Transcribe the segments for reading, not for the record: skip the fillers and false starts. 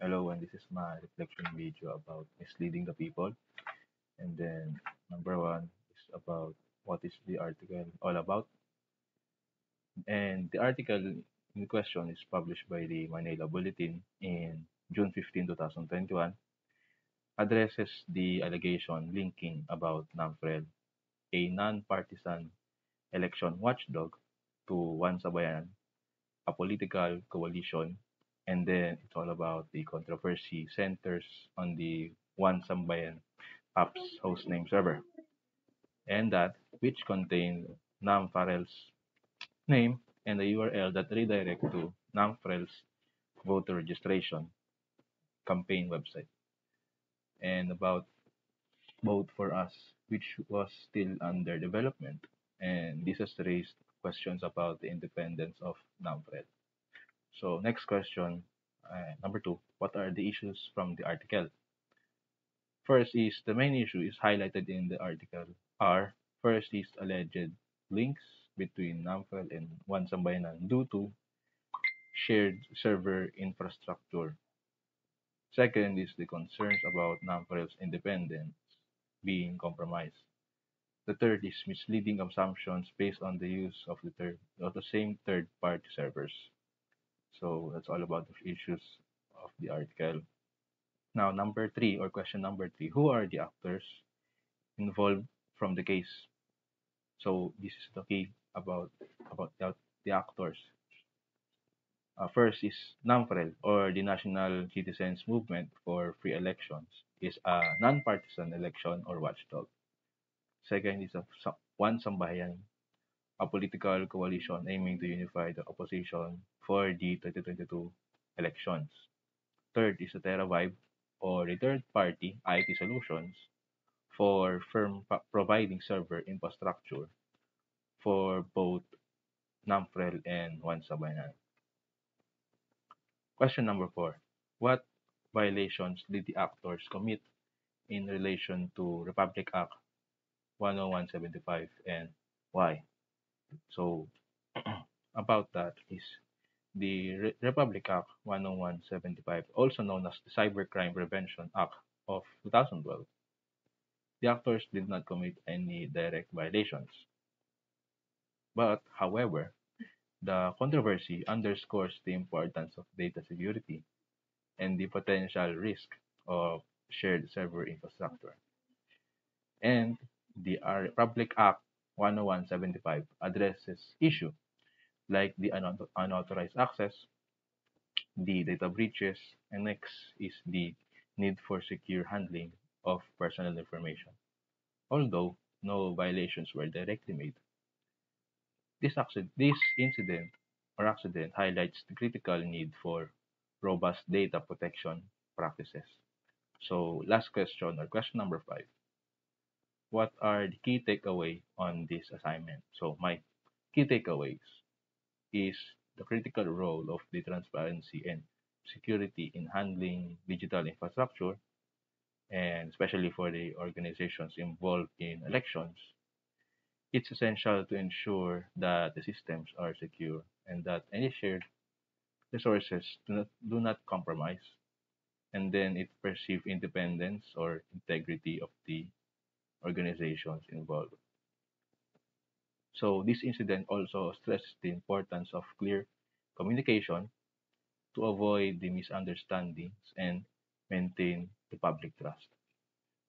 Hello, and this is my reflection video about misleading the people. And then number one is about what is the article all about. And the article in question is published by the Manila Bulletin in June 15, 2021, addresses the allegation linking about NAMFREL, a non-partisan election watchdog, to One Sabayan, a political coalition. And then it's all about the controversy centers on the One Sambayan app's hostname server, and that which contain NAMFREL's name and a URL that redirect to NAMFREL's voter registration campaign website, and about Vote for Us, which was still under development. And this has raised questions about the independence of NAMFREL. So next question, number two, what are the issues from the article? First is the main issue is highlighted in the article are first is alleged links between NAMFREL and One Sambayanan due to shared server infrastructure. Second is the concerns about NAMFREL's independence being compromised. The third is misleading assumptions based on the use of the same third-party servers. So that's all about the issues of the article. Now, number three, or question number three, who are the actors involved from the case? So this is the key about the actors. First is NAMFREL, or the National Citizens Movement for Free Elections, is a non-partisan election or watchdog. Second is One Sambayan, a political coalition aiming to unify the opposition for the 2022 elections. Third is the TerraVibe, or the third-party IT solutions for providing server infrastructure for both NAMFREL and One Sabayan. Question number four. What violations did the actors commit in relation to Republic Act 10175, and why? So about that is the Republic Act 10175, also known as the Cybercrime Prevention Act of 2012. The actors did not commit any direct violations. But, however, the controversy underscores the importance of data security and the potential risk of shared server infrastructure. And the Republic Act 10175 addresses issues like the unauthorized access, the data breaches, and next is the need for secure handling of personal information. Although no violations were directly made, this incident or accident highlights the critical need for robust data protection practices. So, last question, or question number five. What are the key takeaway on this assignment? So, my key takeaways is the critical role of the transparency and security in handling digital infrastructure, and especially for the organizations involved in elections. It's essential to ensure that the systems are secure and that any shared resources do not compromise, and then it perceive independence or integrity of the organizations involved. So this incident also stresses the importance of clear communication to avoid the misunderstandings and maintain the public trust.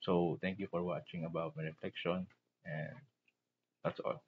So thank you for watching about my reflection, and that's all.